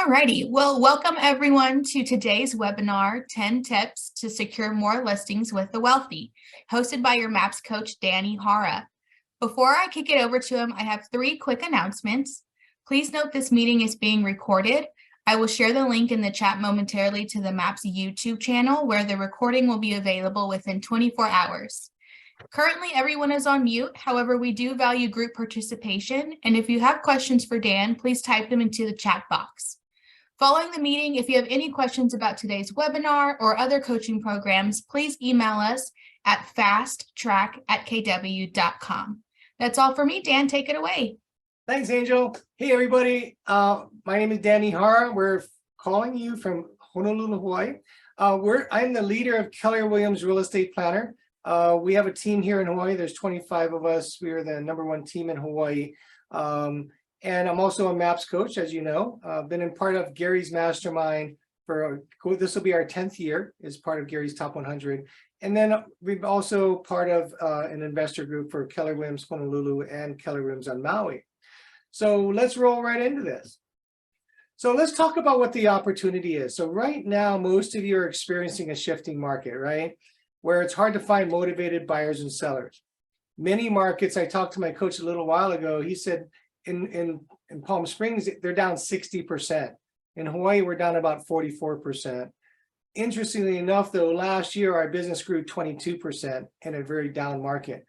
Alrighty, well, welcome everyone to today's webinar, 10 Tips to Secure More Listings with the Wealthy, hosted by your MAPS coach, Dan Ihara. Before I kick it over to him, I have 3 quick announcements. Please note this meeting is being recorded. I will share the link in the chat momentarily to the MAPS YouTube channel, where the recording will be available within 24 hours. Currently, everyone is on mute. However, we do value group participation, and if you have questions for Dan, please type them into the chat box. Following the meeting, if you have any questions about today's webinar or other coaching programs, please email us at fasttrack@kw.com. That's all for me. Dan, take it away. Thanks, Angel. Hey, everybody. My name is Dan Ihara. We're calling you from Honolulu, Hawaii. I'm the leader of Keller Williams Real Estate Planner. We have a team here in Hawaii. There's 25 of us. We are the #1 team in Hawaii. And I'm also a MAPS coach, as you know. I've been in part of Gary's mastermind this will be our 10th year as part of Gary's Top 100. And then we've also part of an investor group for Keller Williams Honolulu and Keller Williams on Maui. So let's roll right into this. So let's talk about what the opportunity is. So right now, most of you are experiencing a shifting market, right? Where it's hard to find motivated buyers and sellers. Many markets, I talked to my coach a little while ago, he said, in Palm Springs, they're down 60%. In Hawaii, we're down about 44%. Interestingly enough, though, last year, our business grew 22% in a very down market.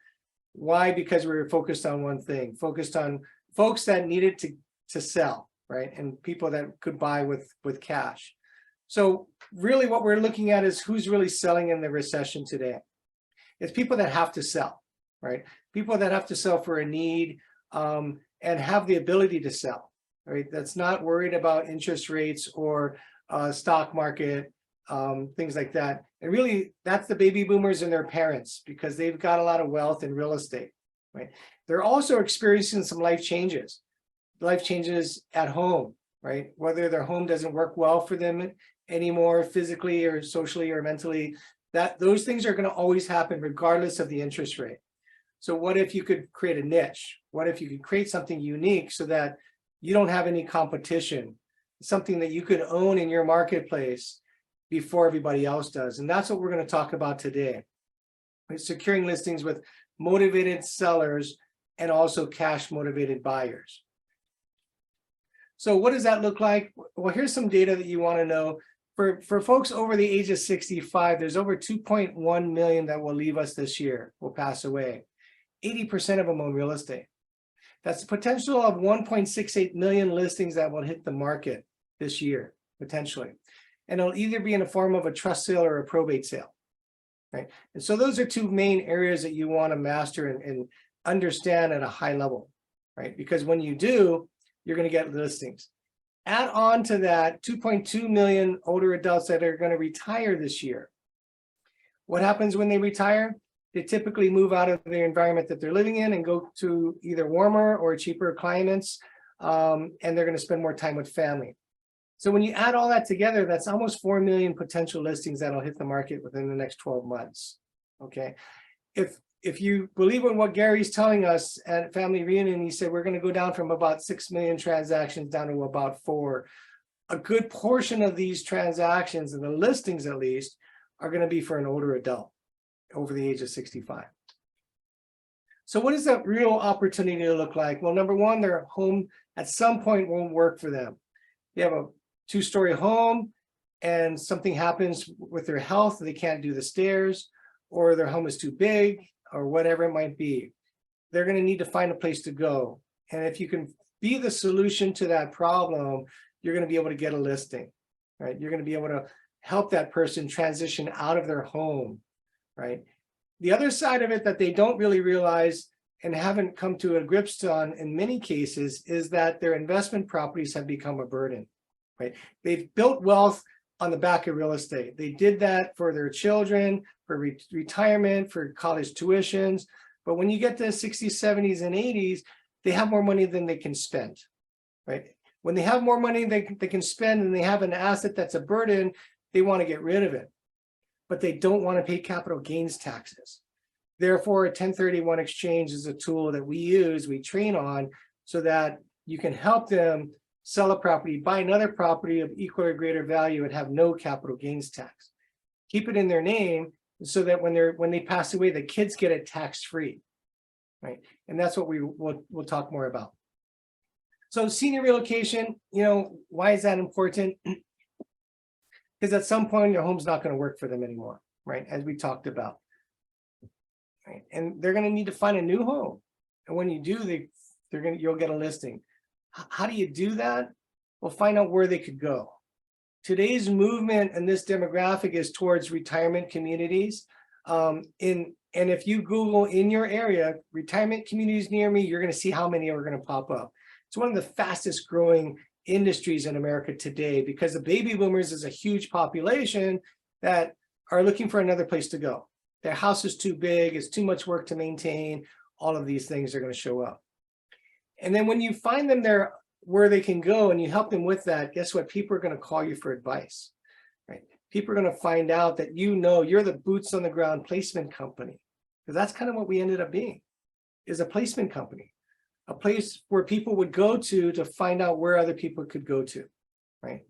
Why? Because we were focused on one thing, focused on folks that needed to sell, right? And people that could buy with cash. So really what we're looking at is who's really selling in the recession today. It's people that have to sell, right? People that have to sell for a need, and have the ability to sell, right? That's not worried about interest rates or stock market, things like that. And really, that's the baby boomers and their parents, because they've got a lot of wealth in real estate, right? They're also experiencing some life changes at home, right? Whether their home doesn't work well for them anymore, physically or socially or mentally, those things are going to always happen regardless of the interest rate. So what if you could create a niche? What if you could create something unique so that you don't have any competition, something that you could own in your marketplace before everybody else does? And that's what we're going to talk about today. It's securing listings with motivated sellers and also cash motivated buyers. So what does that look like? Well, here's some data that you want to know. For folks over the age of 65, there's over 2.1 million that will leave us this year, will pass away. 80% of them own real estate. That's the potential of 1.68 million listings that will hit the market this year, potentially. And it'll either be in the form of a trust sale or a probate sale, right? And so those are 2 main areas that you want to master and understand at a high level, right? Because when you do, you're going to get listings. Add on to that 2.2 million older adults that are going to retire this year. What happens when they retire? They typically move out of the environment that they're living in and go to either warmer or cheaper climates, and they're going to spend more time with family. So when you add all that together, that's almost 4 million potential listings that'll hit the market within the next 12 months. Okay, if you believe in what Gary's telling us at Family Reunion, he said we're going to go down from about 6 million transactions down to about 4. A good portion of these transactions, and the listings at least, are going to be for an older adult over the age of 65. So what does that real opportunity look like? Well, number one, their home at some point won't work for them. They have a 2-story home and something happens with their health, they can't do the stairs, or their home is too big, or whatever it might be. They're going to need to find a place to go. And if you can be the solution to that problem, you're going to be able to get a listing, right? You're going to be able to help that person transition out of their home, right? The other side of it that they don't really realize and haven't come to a grips on in many cases is that their investment properties have become a burden, right? They've built wealth on the back of real estate. They did that for their children, for retirement, for college tuitions. But when you get to the 60s, 70s, and 80s, they have more money than they can spend, right? When they have more money they can spend and they have an asset that's a burden, they want to get rid of it. But they don't want to pay capital gains taxes. Therefore, a 1031 exchange is a tool that we train on so that you can help them sell a property, buy another property of equal or greater value and have no capital gains tax. Keep it in their name so that when they pass away, the kids get it tax-free, right? And that's what we'll talk more about. So senior relocation, why is that important? Because at some point your home's not going to work for them anymore, right? As we talked about, right? And they're going to need to find a new home. And when you do, you'll get a listing. How do you do that? Well, find out where they could go. Today's movement and this demographic is towards retirement communities. And if you Google in your area, retirement communities near me, you're going to see how many are going to pop up. It's one of the fastest growing industries in America today because the baby boomers is a huge population that are looking for another place to go. Their house is too big, it's too much work to maintain. All of these things are going to show up. And then when you find them there where they can go and you help them with that, guess what? People are going to call you for advice, right? People are going to find out that you're the boots on the ground placement company. Because that's kind of what we ended up being, is a placement company, a place where people would go to find out where other people could go to, right?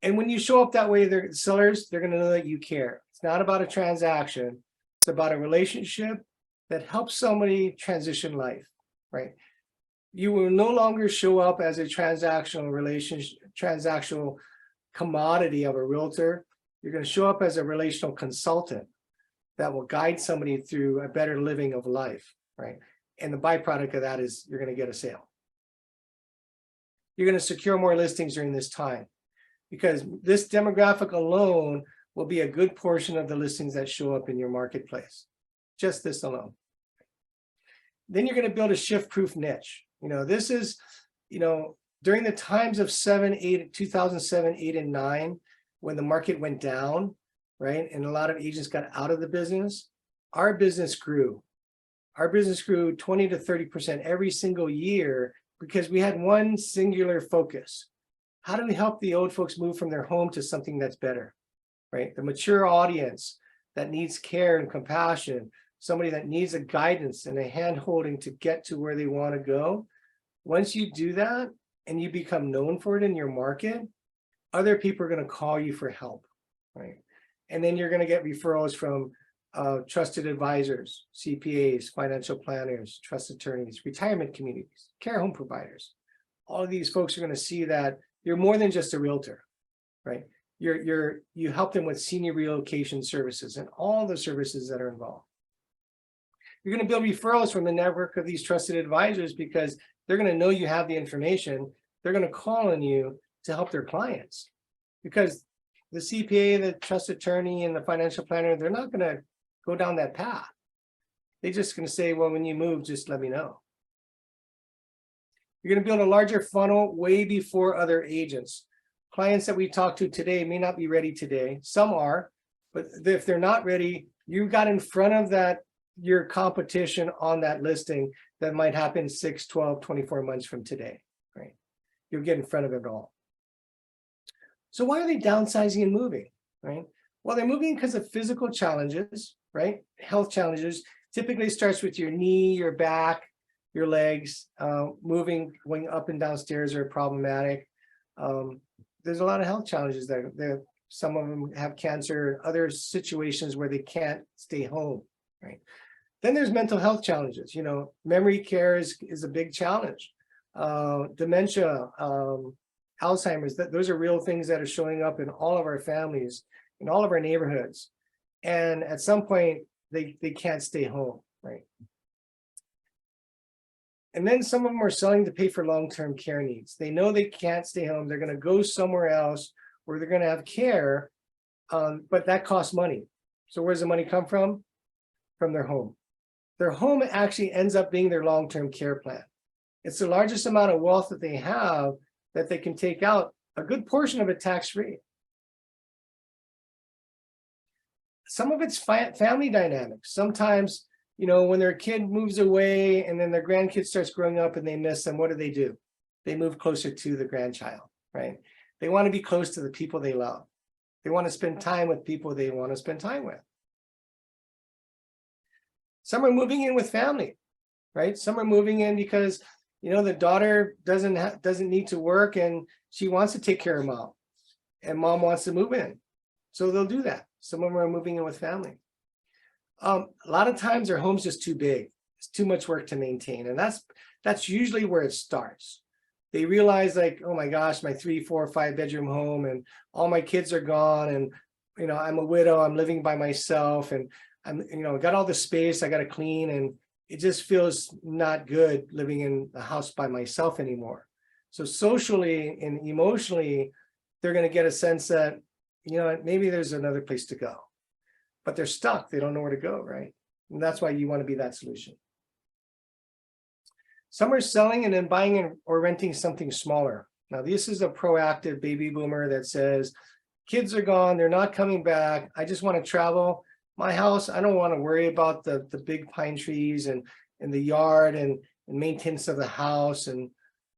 And when you show up that way, the sellers, they're going to know that you care. It's not about a transaction. It's about a relationship that helps somebody transition life, right? You will no longer show up as a transactional commodity of a realtor. You're going to show up as a relational consultant that will guide somebody through a better living of life, right? And the byproduct of that is you're going to get a sale. You're going to secure more listings during this time because this demographic alone will be a good portion of the listings that show up in your marketplace. Just this alone. Then you're going to build a shift-proof niche. This is, during the times of 2007, 8, and 9, when the market went down, right? And a lot of agents got out of the business. Our business grew. Our business grew 20 to 30% every single year because we had one singular focus. How do we help the old folks move from their home to something that's better, right? The mature audience that needs care and compassion, somebody that needs a guidance and a hand-holding to get to where they want to go. Once you do that and you become known for it in your market, other people are going to call you for help, right? And then you're going to get referrals from trusted advisors, CPAs, financial planners, trust attorneys, retirement communities, care home providers. All of these folks are going to see that you're more than just a realtor, right? You help them with senior relocation services and all the services that are involved. You're going to build referrals from the network of these trusted advisors because they're going to know you have the information. They're going to call on you to help their clients because the CPA, the trust attorney, and the financial planner, they're not going to go down that path. They're just going to say, well, when you move, just let me know. You're going to build a larger funnel way before other agents. Clients that we talk to today may not be ready today. Some are, but if they're not ready, you got in front of your competition on that listing that might happen 6, 12, 24 months from today, right? You'll get in front of it all. So why are they downsizing and moving, right? Well, they're moving because of physical challenges, right? Health challenges. Typically starts with your knee, your back, your legs. Moving, going up and down stairs are problematic. There's a lot of health challenges there. Some of them have cancer, other situations where they can't stay home, right? Then there's mental health challenges. Memory care is a big challenge. Dementia, Alzheimer's, those are real things that are showing up in all of our families, in all of our neighborhoods. And at some point, they can't stay home, right? And then some of them are selling to pay for long-term care needs. They know they can't stay home. They're going to go somewhere else where they're going to have care, but that costs money. So where does the money come from? From their home. Their home actually ends up being their long-term care plan. It's the largest amount of wealth that they have that they can take out, a good portion of it tax-free. Some of it's family dynamics. Sometimes, when their kid moves away and then their grandkid starts growing up and they miss them, what do? They move closer to the grandchild, right? They want to be close to the people they love. They want to spend time with people they want to spend time with. Some are moving in with family, right? Some are moving in because the daughter doesn't need to work and she wants to take care of mom, and mom wants to move in. So they'll do that. Some of them are moving in with family. A lot of times their home's just too big. It's too much work to maintain. And that's usually where it starts. They realize, like, oh my gosh, my 3, 4, 5 bedroom home and all my kids are gone. And, I'm a widow, I'm living by myself, and I'm, got all the space I got to clean. And it just feels not good living in the house by myself anymore. So socially and emotionally, they're going to get a sense that, maybe there's another place to go, but they're stuck. They don't know where to go, right? And that's why you want to be that solution. Some are selling and then buying or renting something smaller. Now, this is a proactive baby boomer that says, kids are gone, they're not coming back. I just want to travel. My house, I don't want to worry about the big pine trees and the yard and maintenance of the house. And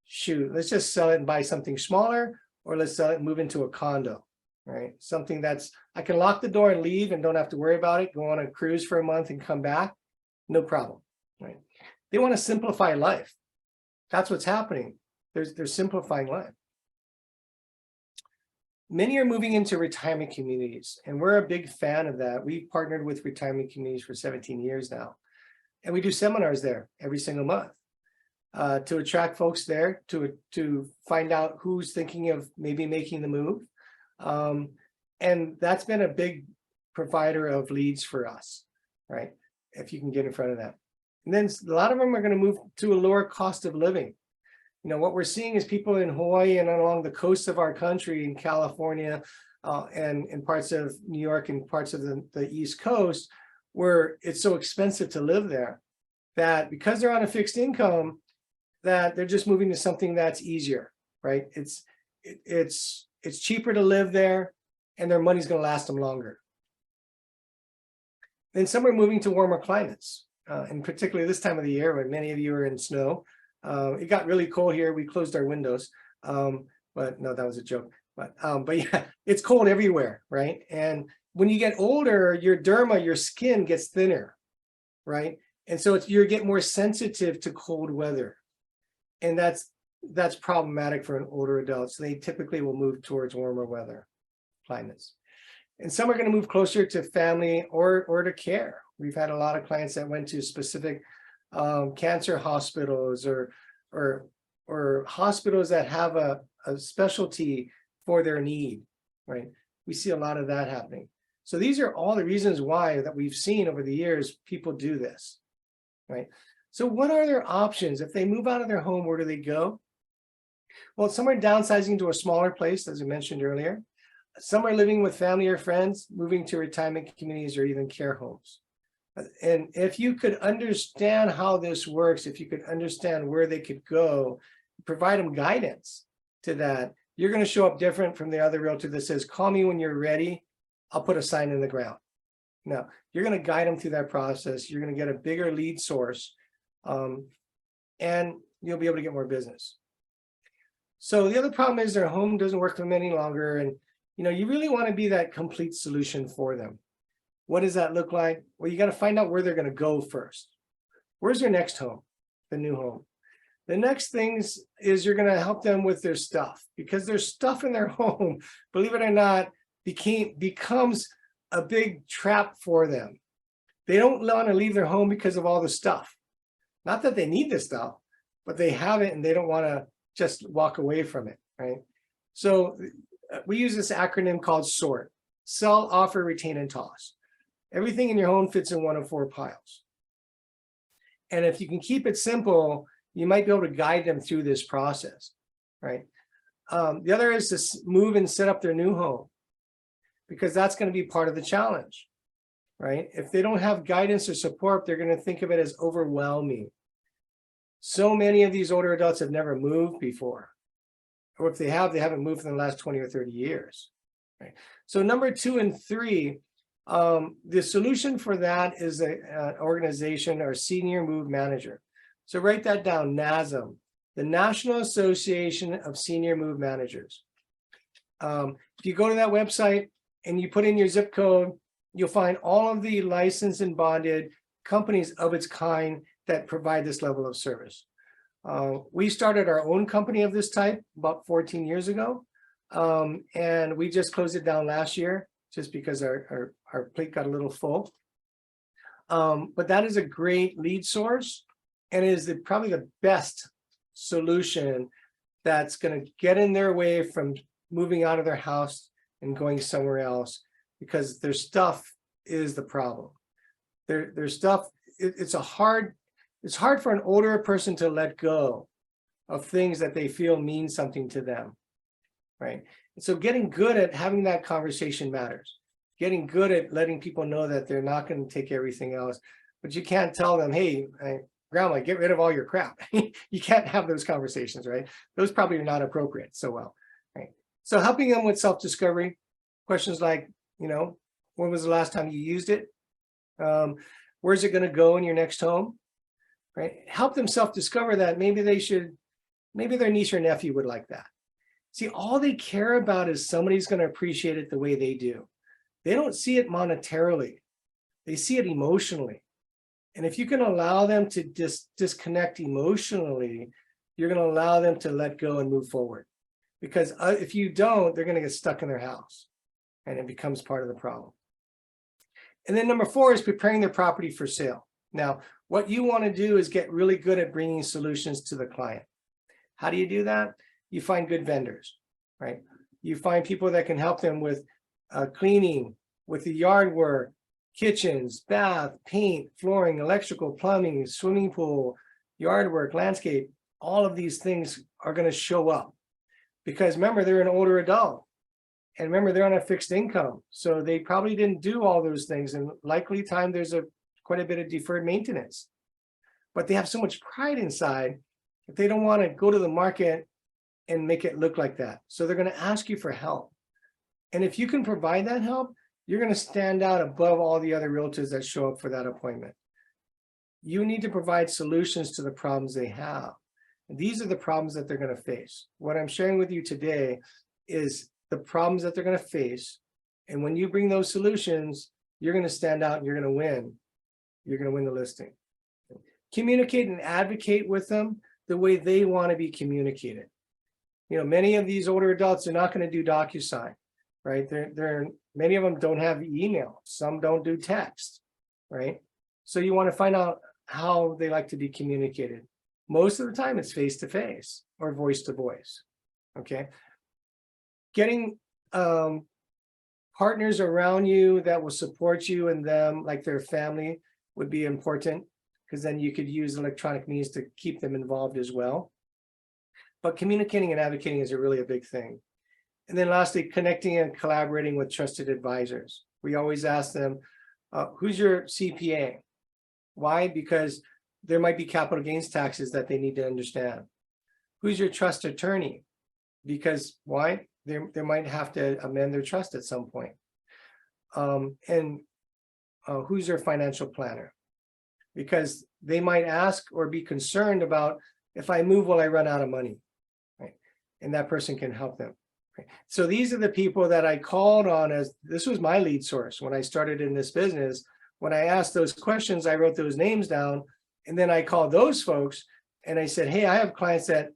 shoot, let's just sell it and buy something smaller, or let's sell it and move into a condo, right? Something that's, I can lock the door and leave and don't have to worry about it, go on a cruise for a month and come back, no problem, right? They want to simplify life. That's what's happening. They're simplifying life. Many are moving into retirement communities, and we're a big fan of that. We've partnered with retirement communities for 17 years now, and we do seminars there every single month to attract folks there, to find out who's thinking of maybe making the move. And that's been a big provider of leads for us, right? If you can get in front of that. And then a lot of them are going to move to a lower cost of living. What we're seeing is people in Hawaii and along the coast of our country, in California, and in parts of New York and parts of the East Coast, where it's so expensive to live there, that because they're on a fixed income, that they're just moving to something that's easier, right? It's cheaper to live there, and their money's going to last them longer. Then some are moving to warmer climates, and particularly this time of the year when many of you are in snow. It got really cold here. We closed our windows, but no, that was a joke. But yeah, it's cold everywhere, right? And when you get older, your derma, your skin gets thinner, right? And so you get more sensitive to cold weather, and that's problematic for an older adult. So they typically will move towards warmer weather climates. And some are going to move closer to family or to care. We've had a lot of clients that went to specific cancer hospitals or hospitals that have a specialty for their need, right? We see a lot of that happening. So these are all the reasons why that we've seen over the years people do this, right? So what are their options? If they move out of their home, where do they go? Well, some are downsizing to a smaller place, as I mentioned earlier. Some are living with family or friends, moving to retirement communities or even care homes. And if you could understand how this works, if you could understand where they could go, provide them guidance to that, you're going to show up different from the other realtor that says, call me when you're ready, I'll put a sign in the ground. No, you're going to guide them through that process. You're going to get a bigger lead source, and you'll be able to get more business. So the other problem is their home doesn't work for them any longer. And you really want to be that complete solution for them. What does that look like? Well, you got to find out where they're going to go first. Where's their next home, the new home? The next things is you're going to help them with their stuff, because their stuff in their home, believe it or not, becomes a big trap for them. They don't want to leave their home because of all the stuff. Not that they need this stuff, but they have it and they don't want to just walk away from it, right? So we use this acronym called SORT: sell, offer, retain, and toss. Everything in your home fits in one of 4 piles. And if you can keep it simple, you might be able to guide them through this process, right? The other is to move and set up their new home, because that's going to be part of the challenge, right? If they don't have guidance or support, they're going to think of it as overwhelming. So many of these older adults have never moved before, or if they have, they haven't moved in the last 20 or 30 years, right? So number 2 and 3, the solution for that is an organization or senior move manager. So write that down, NASM, the National Association of Senior Move Managers. If you go to that website and you put in your zip code, you'll find all of the licensed and bonded companies of its kind that provide this level of service. We started our own company of this type about 14 years ago. And we just closed it down last year just because our plate got a little full. But that is a great lead source and is probably the best solution that's going to get in their way from moving out of their house and going somewhere else, because their stuff is the problem. Their stuff, it's hard for an older person to let go of things that they feel mean something to them, right? And so getting good at having that conversation matters. Getting good at letting people know that they're not going to take everything else, but you can't tell them, hey, grandma, get rid of all your crap. You can't have those conversations, right? Those probably are not appropriate so well, right? So helping them with self-discovery, questions like, when was the last time you used it? Where's it going to go in your next home, right? Help them self-discover that maybe their niece or nephew would like that. See, all they care about is somebody's going to appreciate it the way they do. They don't see it monetarily. They see it emotionally. And if you can allow them to disconnect emotionally, you're going to allow them to let go and move forward. Because if you don't, they're going to get stuck in their house and it becomes part of the problem. And then number 4 is preparing their property for sale. Now, what you want to do is get really good at bringing solutions to the client. How do you do that? You find good vendors, right? You find people that can help them with cleaning, with the yard work, kitchens, bath, paint, flooring, electrical, plumbing, swimming pool, yard work, landscape. All of these things are going to show up because remember, they're an older adult. And remember, they're on a fixed income. So they probably didn't do all those things. And likely time there's quite a bit of deferred maintenance. But they have so much pride inside that they don't want to go to the market and make it look like that. So they're going to ask you for help. And if you can provide that help, you're going to stand out above all the other realtors that show up for that appointment. You need to provide solutions to the problems they have. And these are the problems that they're going to face. What I'm sharing with you today is the problems that they're going to face. And when you bring those solutions, you're going to stand out and you're going to win. You're going to win the listing. Communicate and advocate with them the way they want to be communicated. Many of these older adults are not going to do DocuSign, right? Many of them don't have email. Some don't do text, right? So you want to find out how they like to be communicated. Most of the time it's face-to-face or voice-to-voice, okay? Getting partners around you that will support you and them, like their family, would be important, because then you could use electronic means to keep them involved as well. But communicating and advocating is really a big thing. And then lastly, connecting and collaborating with trusted advisors. We always ask them, who's your CPA? Why? Because there might be capital gains taxes that they need to understand. Who's your trust attorney? Because why? They might have to amend their trust at some point. Who's your financial planner? Because they might ask or be concerned about, if I move, will I run out of money? Right? And that person can help them. Right? So these are the people that I called on as, this was my lead source when I started in this business. When I asked those questions, I wrote those names down, and then I called those folks and I said, hey, I have clients that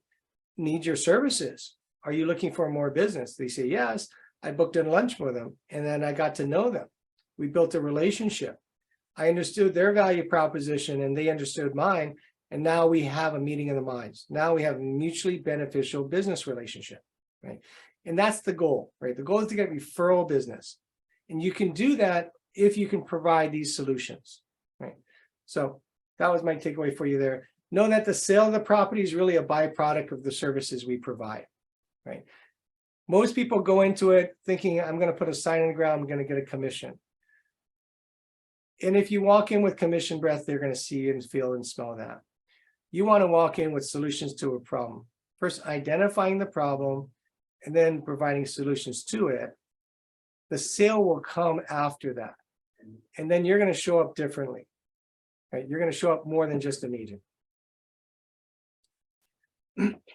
need your services. Are you looking for more business? They say, yes. I booked a lunch with them and then I got to know them. We built a relationship. I understood their value proposition and they understood mine. And now we have a meeting of the minds. Now we have a mutually beneficial business relationship, right? And that's the goal, right? The goal is to get referral business. And you can do that if you can provide these solutions, right? So that was my takeaway for you there. Know that the sale of the property is really a byproduct of the services we provide, right? Most people go into it thinking, I'm going to put a sign in the ground, I'm going to get a commission. And if you walk in with commission breath, they're going to see and feel and smell that. You want to walk in with solutions to a problem. First, identifying the problem and then providing solutions to it. The sale will come after that. And then you're going to show up differently, right? You're going to show up more than just an agent.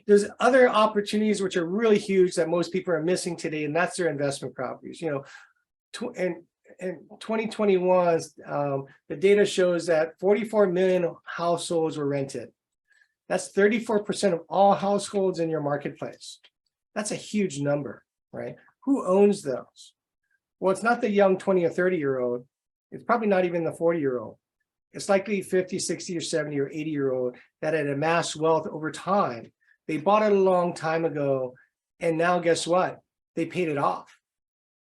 There's other opportunities which are really huge that most people are missing today, and that's their investment properties. In 2021, the data shows that 44 million households were rented. That's 34% of all households in your marketplace. That's a huge number, right? Who owns those? Well, it's not the young 20 or 30-year-old. It's probably not even the 40-year-old. It's likely 50, 60, or 70, or 80-year-old that had amassed wealth over time. They bought it a long time ago, and now guess what? They paid it off,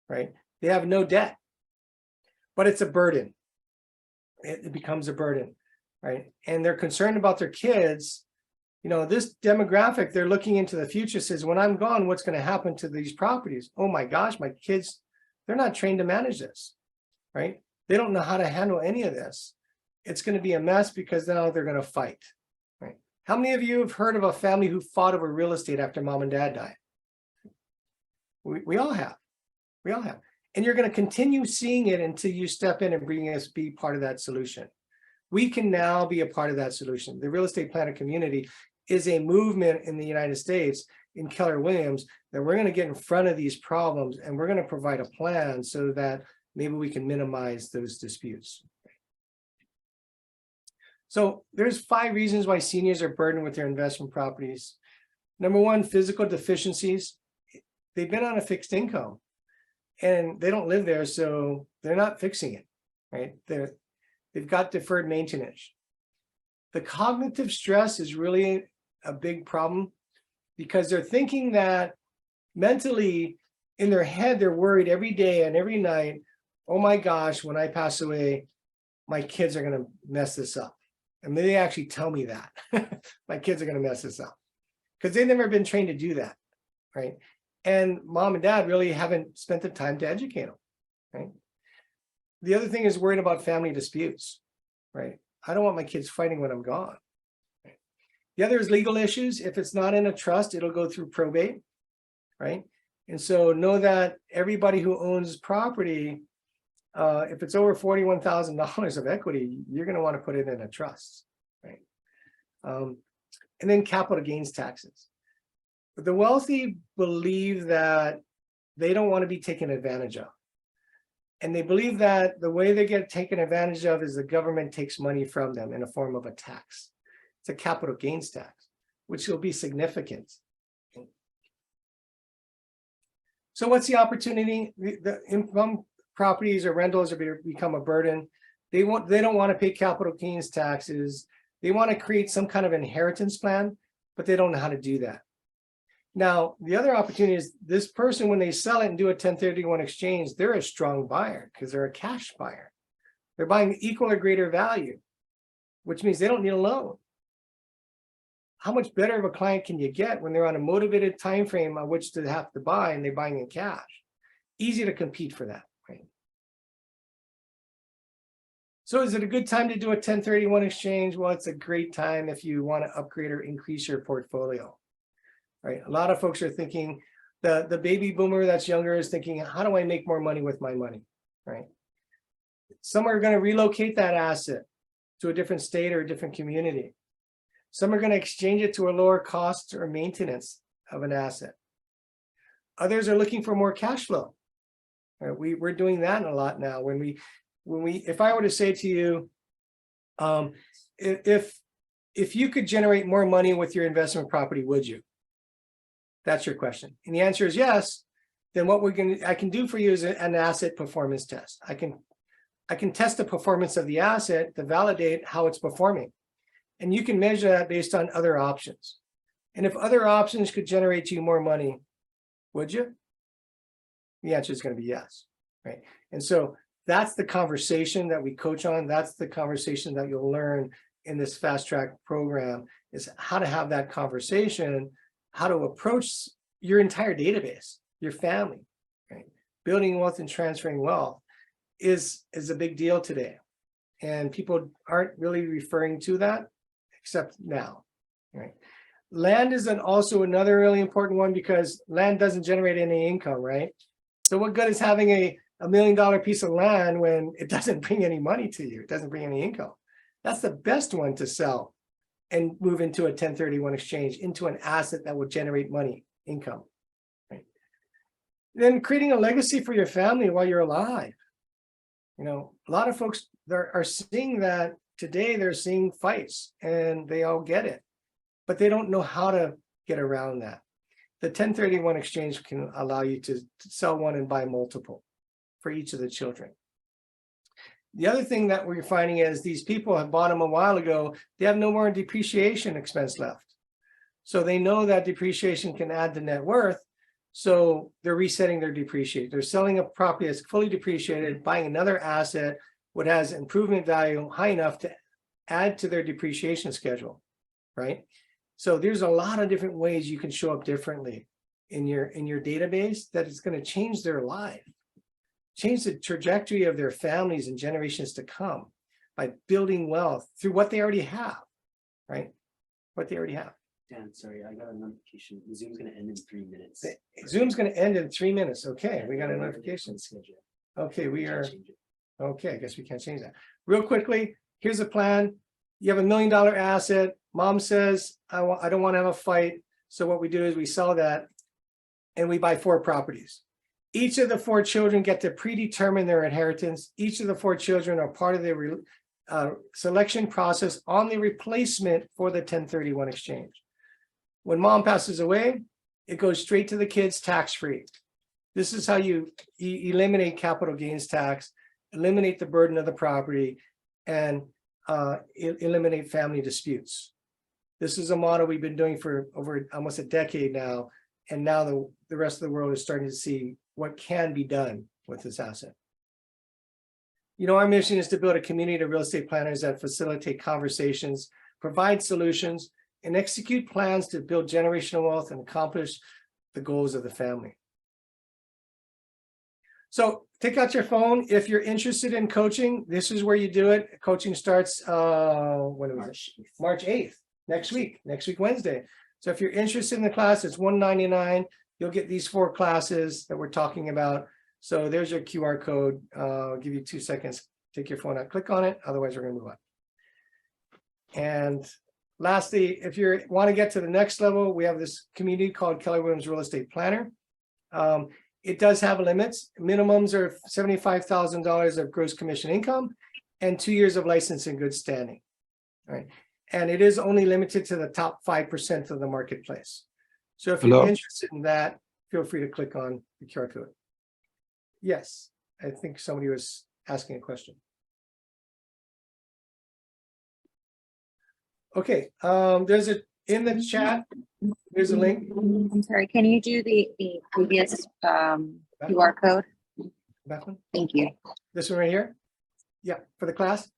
right? They have no debt, but it's a burden. It becomes a burden, right? And they're concerned about their kids. You know, this demographic, they're looking into the future, says, when I'm gone, what's going to happen to these properties? Oh my gosh, my kids, they're not trained to manage this, right? They don't know how to handle any of this. It's going to be a mess because now they're going to fight, right? How many of you have heard of a family who fought over real estate after mom and dad died? We all have. We all have. And you're going to continue seeing it until you step in and bring us be part of that solution. We can now be a part of that solution. The real estate planner community is a movement in the United States, in Keller Williams, that we're going to get in front of these problems, and we're going to provide a plan so that maybe we can minimize those disputes. So there's 5 reasons why seniors are burdened with their investment properties. Number 1, physical deficiencies. They've been on a fixed income and they don't live there, so they're not fixing it, right? They've got deferred maintenance. The cognitive stress is really a big problem because they're thinking that mentally in their head, they're worried every day and every night, oh my gosh, when I pass away, my kids are going to mess this up. And they actually tell me that my kids are going to mess this up because they've never been trained to do that, right? And mom and dad really haven't spent the time to educate them, right? The other thing is worrying about family disputes, right? I don't want my kids fighting when I'm gone. Right? The other is legal issues. If it's not in a trust, it'll go through probate, right? And so know that everybody who owns property, if it's over $41,000 of equity, you're going to want to put it in a trust, right? And then capital gains taxes. The wealthy believe that they don't want to be taken advantage of. And they believe that the way they get taken advantage of is the government takes money from them in a form of a tax. It's a capital gains tax, which will be significant. So what's the opportunity? The income properties or rentals have become a burden. They don't want to pay capital gains taxes. They want to create some kind of inheritance plan, but they don't know how to do that. Now, the other opportunity is this person, when they sell it and do a 1031 exchange, they're a strong buyer because they're a cash buyer. They're buying equal or greater value, which means they don't need a loan. How much better of a client can you get when they're on a motivated time frame on which to have to buy and they're buying in cash? Easy to compete for that, right? So is it a good time to do a 1031 exchange? Well, it's a great time if you want to upgrade or increase your portfolio. Right? A lot of folks are thinking, the baby boomer that's younger is thinking, how do I make more money with my money, right? Some are going to relocate that asset to a different state or a different community. Some are going to exchange it to a lower cost or maintenance of an asset. Others are looking for more cash flow. Right? We're doing that a lot now. If I were to say to you, if you could generate more money with your investment property, would you? That's your question. And the answer is yes. Then what I can do for you is an asset performance test. I can test the performance of the asset to validate how it's performing. And you can measure that based on other options. And if other options could generate you more money, would you? The answer is going to be yes, right? And so that's the conversation that we coach on. That's the conversation that you'll learn in this fast track program, is how to have that conversation, how to approach your entire database, your family, right? Building wealth and transferring wealth is a big deal today. And people aren't really referring to that except now, right? Land is also another really important one because land doesn't generate any income, right? So what good is having a $1 million piece of land when it doesn't bring any money to you? It doesn't bring any income. That's the best one to sell and move into a 1031 exchange, into an asset that will generate money, income. Right? Then creating a legacy for your family while you're alive. You know, a lot of folks are seeing that today. They're seeing fights and they all get it. but they don't know how to get around that. The 1031 exchange can allow you to sell one and buy multiple for each of the children. The other thing that we're finding is these people have bought them a while ago, they have no more depreciation expense left. So they know that depreciation can add to net worth. So they're resetting their depreciation. They're selling a property that's fully depreciated, buying another asset, what has improvement value high enough to add to their depreciation schedule, right? So there's a lot of different ways you can show up differently in your database that is going to change their life, change the trajectory of their families and generations to come by building wealth through what they already have, right? What they already have. Dan, sorry, I got a notification. Zoom's going to end in 3 minutes. Zoom's going to end in 3 minutes. Okay, we got a notification. Okay, we are. Okay, I guess we can't change that. Real quickly, here's a plan. You have $1 million asset. Mom says, I don't want to have a fight. So what we do is we sell that and we buy 4 properties. Each of the 4 children get to predetermine their inheritance. Each of the 4 children are part of the selection process on the replacement for the 1031 exchange. When mom passes away, it goes straight to the kids tax-free. This is how you eliminate capital gains tax, eliminate the burden of the property, and eliminate family disputes. This is a model we've been doing for over almost a decade now, and now the rest of the world is starting to see what can be done with this asset. You know, our mission is to build a community of real estate planners that facilitate conversations, provide solutions, and execute plans to build generational wealth and accomplish the goals of the family. So take out your phone. If you're interested in coaching, this is where you do it. Coaching starts March 8th, next week, Wednesday. So if you're interested in the class, it's $199. You'll get these 4 classes that we're talking about. So there's your QR code. I'll give you 2 seconds. Take your phone out, click on it. Otherwise, we're going to move on. And lastly, if you want to get to the next level, we have this community called Keller Williams Real Estate Planner. It does have limits. Minimums are $75,000 of gross commission income and 2 years of license in good standing. All right. And it is only limited to the top 5% of the marketplace. So if you're interested in that, feel free to click on the QR code. Yes, I think somebody was asking a question. Okay, there's in the chat, there's a link. I'm sorry, can you do the previous QR code? That one? Thank you. This one right here? Yeah, for the class.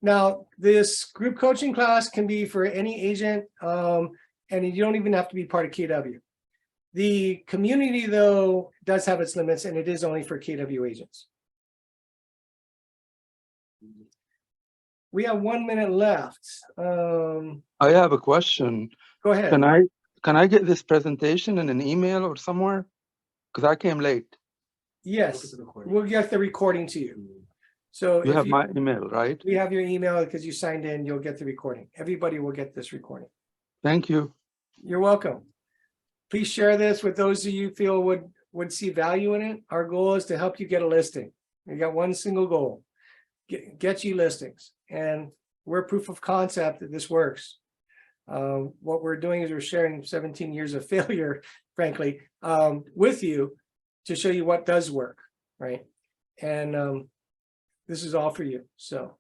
Now, this group coaching class can be for any agent, and you don't even have to be part of KW. The community, though, does have its limits, and it is only for KW agents. We have 1 minute left. I have a question. Go ahead. Can I get this presentation in an email or somewhere? Because I came late. Yes, we'll get the recording to you. So You have my email, right? we have your email because you signed in, you'll get the recording. Everybody will get this recording. Thank you. You're welcome. Please share this with those of you who feel would see value in it. Our goal is to help you get a listing. We got one single goal, get you listings. And we're proof of concept that this works. What we're doing is we're sharing 17 years of failure, frankly, with you to show you what does work, right? And this is all for you. So